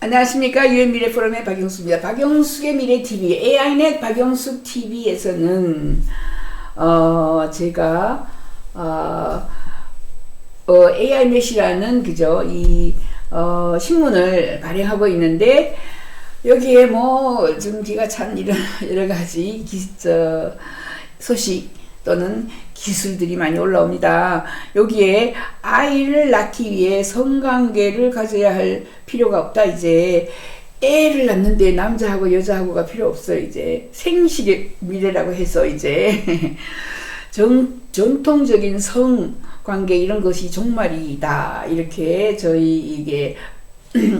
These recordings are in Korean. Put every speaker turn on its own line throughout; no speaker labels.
안녕하십니까. 유엔미래 포럼의 박영숙입니다. 박영숙의 미래TV, AI넷 박영숙 TV에서는 제가 AI넷이라는 신문을 발행하고 있는데, 여기에 좀 기가 찬 여러 가지 소식 또는 기술들이 많이 올라옵니다. 여기에 아이를 낳기 위해 성관계를 가져야 할 필요가 없다. 이제 애를 낳는데 남자하고 여자하고가 필요 없어요. 이제 생식의 미래라고 해서 이제 전통적인 성관계 이런 것이 종말이다. 이렇게 저희 이게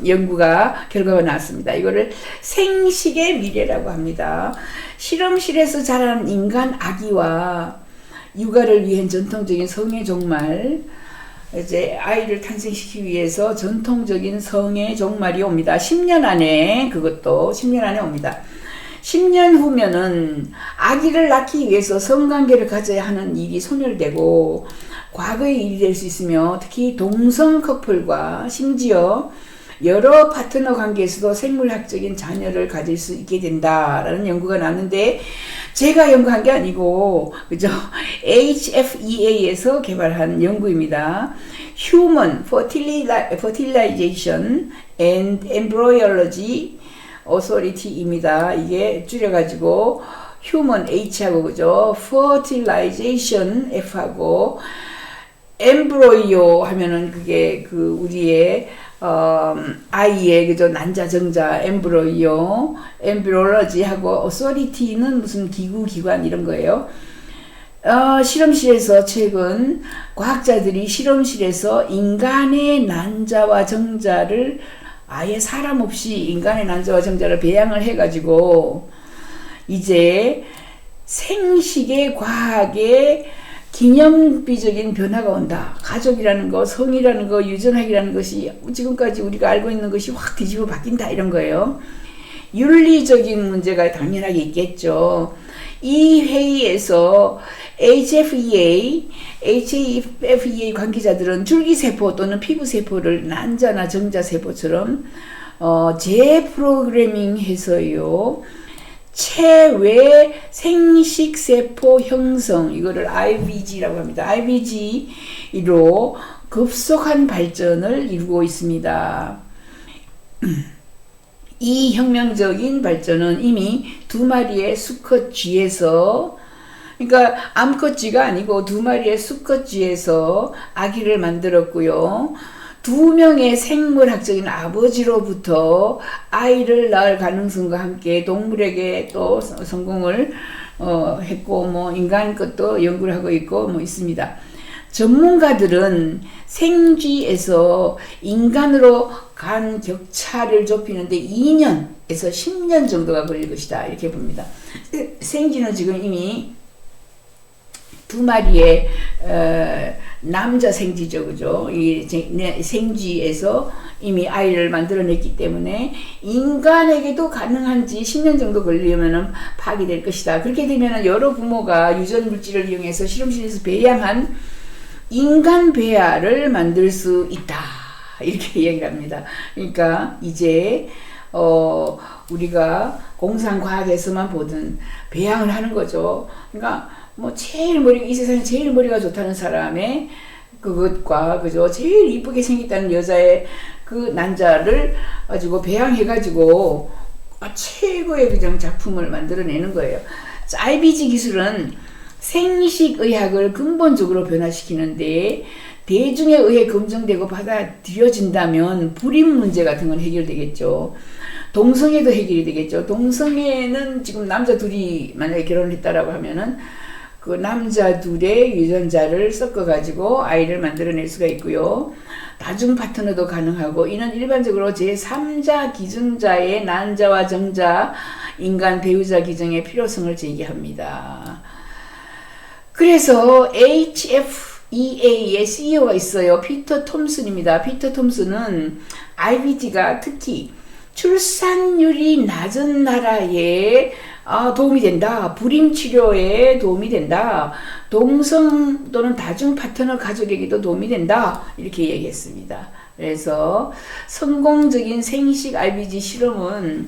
결과가 나왔습니다. 이거를 생식의 미래라고 합니다. 실험실에서 자란 인간 아기와 육아를 위한 전통적인 성의 종말, 이제 아이를 탄생시키기 위해서 전통적인 성의 종말이 옵니다. 10년 안에, 그것도 10년 안에 옵니다. 10년 후면은 아기를 낳기 위해서 성관계를 가져야 하는 일이 소멸되고 과거의 일이 될 수 있으며, 특히 동성 커플과 심지어 여러 파트너 관계에서도 생물학적인 자녀를 가질 수 있게 된다라는 연구가 나왔는데, 제가 연구한 게 아니고 HFEA에서 개발한 연구입니다. Human Fertilization and Embryology Authority입니다. 이게 줄여가지고 Human H하고 Fertilization F하고 Embryo 하면은 그게 우리의 아이의 난자 정자 엠브로이오, 엠브리올로지하고 어소리티는 무슨 기구 기관 이런 거예요. 실험실에서 최근 과학자들이 실험실에서 인간의 난자와 정자를 아예 사람 없이 인간의 난자와 정자를 배양을 해가지고 이제 생식의 과학의 기념비적인 변화가 온다. 가족이라는 거, 성이라는 거, 유전학이라는 것이 지금까지 우리가 알고 있는 것이 확 뒤집어 바뀐다. 이런 거예요. 윤리적인 문제가 당연하게 있겠죠. 이 회의에서 HFEA 관계자들은 줄기세포 또는 피부세포를 난자나 정자세포처럼 재프로그래밍해서요. 체외 생식세포 형성, 이거를 IVG라고 합니다. IVG로 급속한 발전을 이루고 있습니다. 이 혁명적인 발전은 이미 두 마리의 수컷 쥐에서, 그러니까 암컷 쥐가 아니고 두 마리의 수컷 쥐에서 아기를 만들었고요. 두 명의 생물학적인 아버지로부터 아이를 낳을 가능성과 함께 동물에게 또 성공을 했고, 인간 것도 연구를 하고 있고 있습니다. 전문가들은 생쥐에서 인간으로 간 격차를 좁히는데 2년에서 10년 정도가 걸릴 것이다. 이렇게 봅니다. 생쥐는 지금 이미 두 마리의 남자 생쥐죠, 그죠? 이 생쥐에서 이미 아이를 만들어냈기 때문에 인간에게도 가능한지 10년 정도 걸리면은 파악이 것이다. 그렇게 되면은 여러 부모가 유전 물질을 이용해서 실험실에서 배양한 인간 배아를 만들 수 있다. 이렇게 얘기를 합니다. 그러니까 이제 우리가 공상과학에서만 보던 배양을 하는 거죠. 그러니까 이 세상에 제일 머리가 좋다는 사람의 그것과, 제일 이쁘게 생겼다는 여자의 그 난자를 가지고 배양해가지고 최고의 작품을 만들어내는 거예요. IBG 기술은 생식의학을 근본적으로 변화시키는데, 대중에 의해 검증되고 받아들여진다면 불임 문제 같은 건 해결되겠죠. 동성애도 해결이 되겠죠. 동성애는 지금 남자 둘이 만약에 결혼을 했다라고 하면은 그 남자 둘의 유전자를 섞어가지고 아이를 만들어낼 수가 있고요. 다중 파트너도 가능하고, 이는 일반적으로 제3자 기증자의 난자와 정자, 인간 배우자 기증의 필요성을 제기합니다. 그래서 HFEA의 CEO가 있어요. 피터 톰슨입니다. 피터 톰슨은 IVG가 특히 출산율이 낮은 나라에 도움이 된다. 불임 치료에 도움이 된다. 동성 또는 다중 파트너 가족에게도 도움이 된다. 이렇게 얘기했습니다. 그래서 성공적인 생식 IVG 실험은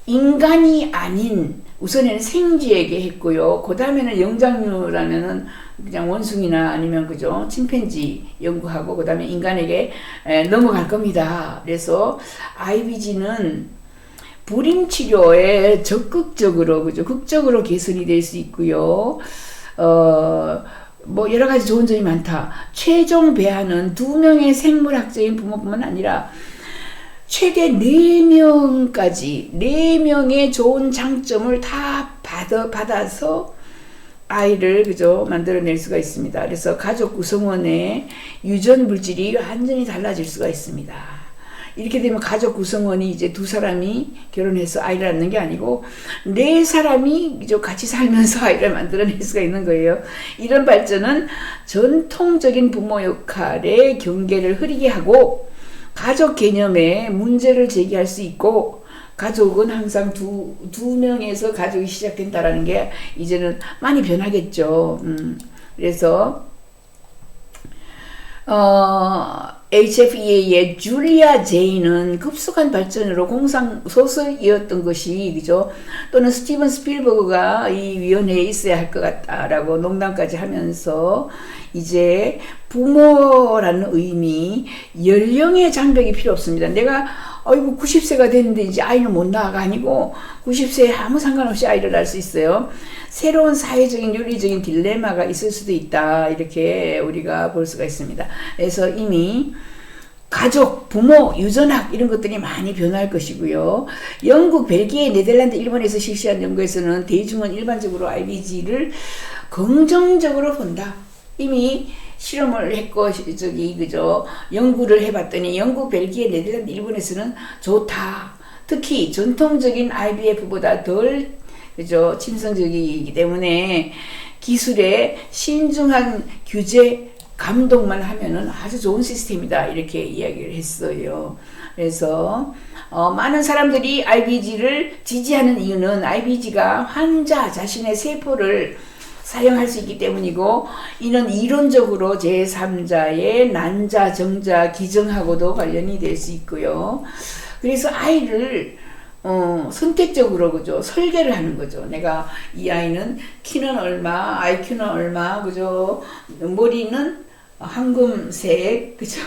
인간이 아닌 우선에는 생쥐에게 했고요. 그 다음에는 영장류라면은 그냥 원숭이나 아니면 그죠 침팬지 연구하고 그 다음에 인간에게 넘어갈 겁니다. 그래서 IVG는 불임 치료에 적극적으로 그죠 극적으로 개선이 될 수 있고요. 뭐 여러 가지 좋은 점이 많다. 최종 배아는 2명의 생물학적인 부모뿐만 아니라 최대 4명까지 4명의 좋은 장점을 다 받아서 아이를 그죠 만들어낼 수가 있습니다. 그래서 가족 구성원의 유전 물질이 완전히 달라질 수가 있습니다. 이렇게 되면 가족 구성원이 이제 2사람이 결혼해서 아이를 낳는 게 아니고 4사람이 같이 살면서 아이를 만들어낼 수가 있는 거예요. 이런 발전은 전통적인 부모 역할의 경계를 흐리게 하고 가족 개념에 문제를 제기할 수 있고 가족은 항상 두 명에서 가족이 시작된다라는 게 이제는 많이 변하겠죠. 그래서 HFEA의 줄리아 제이는 급속한 발전으로 공상 소설이었던 것이 그죠? 또는 스티븐 스필버그가 이 위원회에 있어야 할 것 같다라고 농담까지 하면서 이제 부모라는 의미 연령의 장벽이 필요 없습니다. 내가 아이고 90세가 됐는데 이제 아이는 못 낳아가 아니고 90세에 아무 상관없이 아이를 낳을 수 있어요. 새로운 사회적인 윤리적인 딜레마가 있을 수도 있다 이렇게 우리가 볼 수가 있습니다. 그래서 이미 가족, 부모, 유전학 이런 것들이 많이 변할 것이고요. 영국, 벨기에, 네덜란드, 일본에서 실시한 연구에서는 대중은 일반적으로 IVG를 긍정적으로 본다. 이미 실험을 했고 그죠 연구를 해봤더니 영국, 벨기에, 네덜란드, 일본에서는 좋다. 특히 전통적인 IVF보다 덜 그죠 침성적이기 때문에 기술에 신중한 규제 감독만 하면은 아주 좋은 시스템이다 이렇게 이야기를 했어요. 그래서 많은 사람들이 IVG를 지지하는 이유는 IVG가 환자 자신의 세포를 사용할 수 있기 때문이고 이는 이론적으로 제3자의 난자, 정자, 기증하고도 관련이 될 수 있고요. 그래서 아이를 선택적으로 그죠 설계를 하는 거죠. 내가 이 아이는 키는 얼마, IQ는 얼마, 그죠 머리는 황금색, 그죠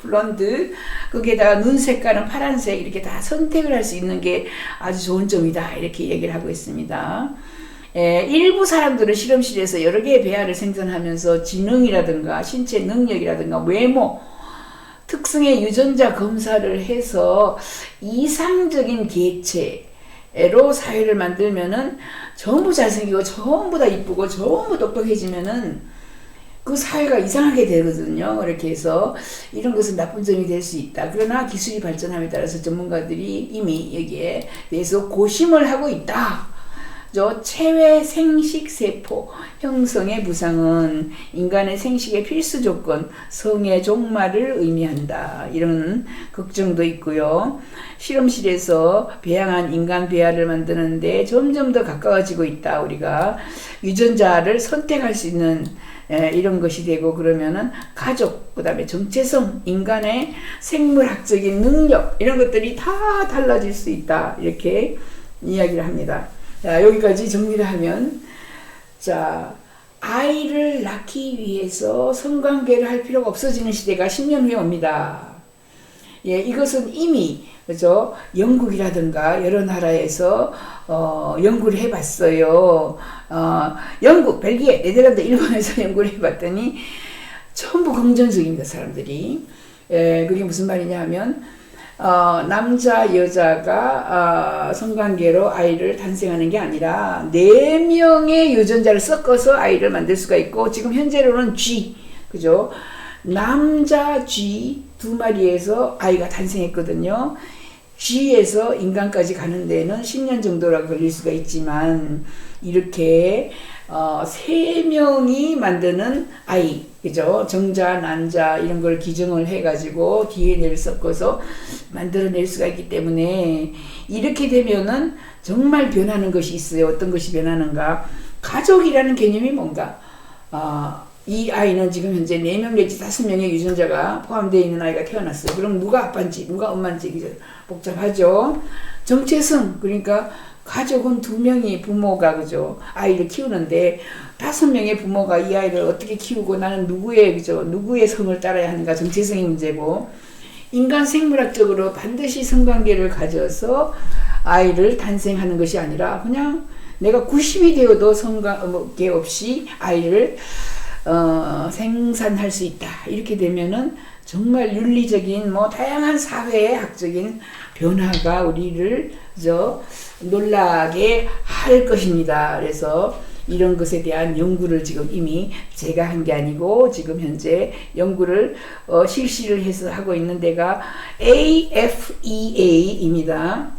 블론드, 거기에다가 눈 색깔은 파란색 이렇게 다 선택을 할 수 있는 게 아주 좋은 점이다 이렇게 얘기를 하고 있습니다. 일부 사람들은 실험실에서 여러 개의 배아를 생산하면서 지능이라든가 신체 능력이라든가 외모 특성의 유전자 검사를 해서 이상적인 개체로 사회를 만들면은 전부 잘생기고 전부 다 이쁘고 전부 똑똑해지면은 그 사회가 이상하게 되거든요. 그렇게 해서 이런 것은 나쁜 점이 될 수 있다. 그러나 기술이 발전함에 따라서 전문가들이 이미 여기에 대해서 고심을 하고 있다. 체외 생식세포 형성의 부상은 인간의 생식의 필수 조건, 성의 종말을 의미한다. 이런 걱정도 있고요. 실험실에서 배양한 인간 배아를 만드는데 점점 더 가까워지고 있다. 우리가 유전자를 선택할 수 있는 이런 것이 되고 그러면은 가족, 그 다음에 정체성, 인간의 생물학적인 능력 이런 것들이 다 달라질 수 있다. 이렇게 이야기를 합니다. 자, 여기까지 정리를 하면 자 아이를 낳기 위해서 성관계를 할 필요가 없어지는 시대가 10년 후에 옵니다. 예, 이것은 이미 그죠 영국이라든가 여러 나라에서 연구를 해봤어요. 영국, 벨기에, 네덜란드, 일본에서 연구를 해봤더니 전부 긍정적입니다. 사람들이. 예, 그게 무슨 말이냐 하면 남자 여자가 성관계로 아이를 탄생하는 게 아니라 4명의 유전자를 섞어서 아이를 만들 수가 있고 지금 현재로는 G 그죠 남자 G 2마리에서 아이가 탄생했거든요. G에서 인간까지 가는 데는 10년 정도라 걸릴 수가 있지만 이렇게 3명이 만드는 아이 그죠 정자 난자 이런 걸 기증을 해가지고 DNA를 섞어서 만들어낼 수가 있기 때문에 이렇게 되면은 정말 변하는 것이 있어요. 어떤 것이 변하는가? 가족이라는 개념이 뭔가 이 아이는 지금 현재 4명 내지 5명의 유전자가 포함되어 있는 아이가 태어났어요. 그럼 누가 아빠인지 누가 엄마인지 그죠? 복잡하죠. 정체성, 그러니까 가족은 2명이 부모가 그죠? 아이를 키우는데 5명의 부모가 이 아이를 어떻게 키우고 나는 누구의 그죠? 누구의 성을 따라야 하는가, 정체성이 문제고, 인간 생물학적으로 반드시 성관계를 가져서 아이를 탄생하는 것이 아니라 그냥 내가 90이 되어도 성관계 없이 아이를 생산할 수 있다. 이렇게 되면은 정말 윤리적인 다양한 사회학적인 변화가 우리를 놀라게 할 것입니다. 그래서 이런 것에 대한 연구를 지금 이미 제가 한 게 아니고 지금 현재 연구를 실시를 해서 하고 있는 데가 AFEA입니다.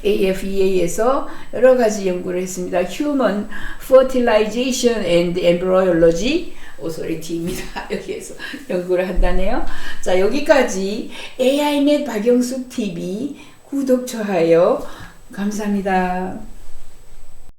AFEA에서 여러 가지 연구를 했습니다. Human Fertilization and Embryology Authority입니다. 여기에서 연구를 한다네요. 자, 여기까지 AI넷 박영숙 TV 구독, 좋아요 감사합니다.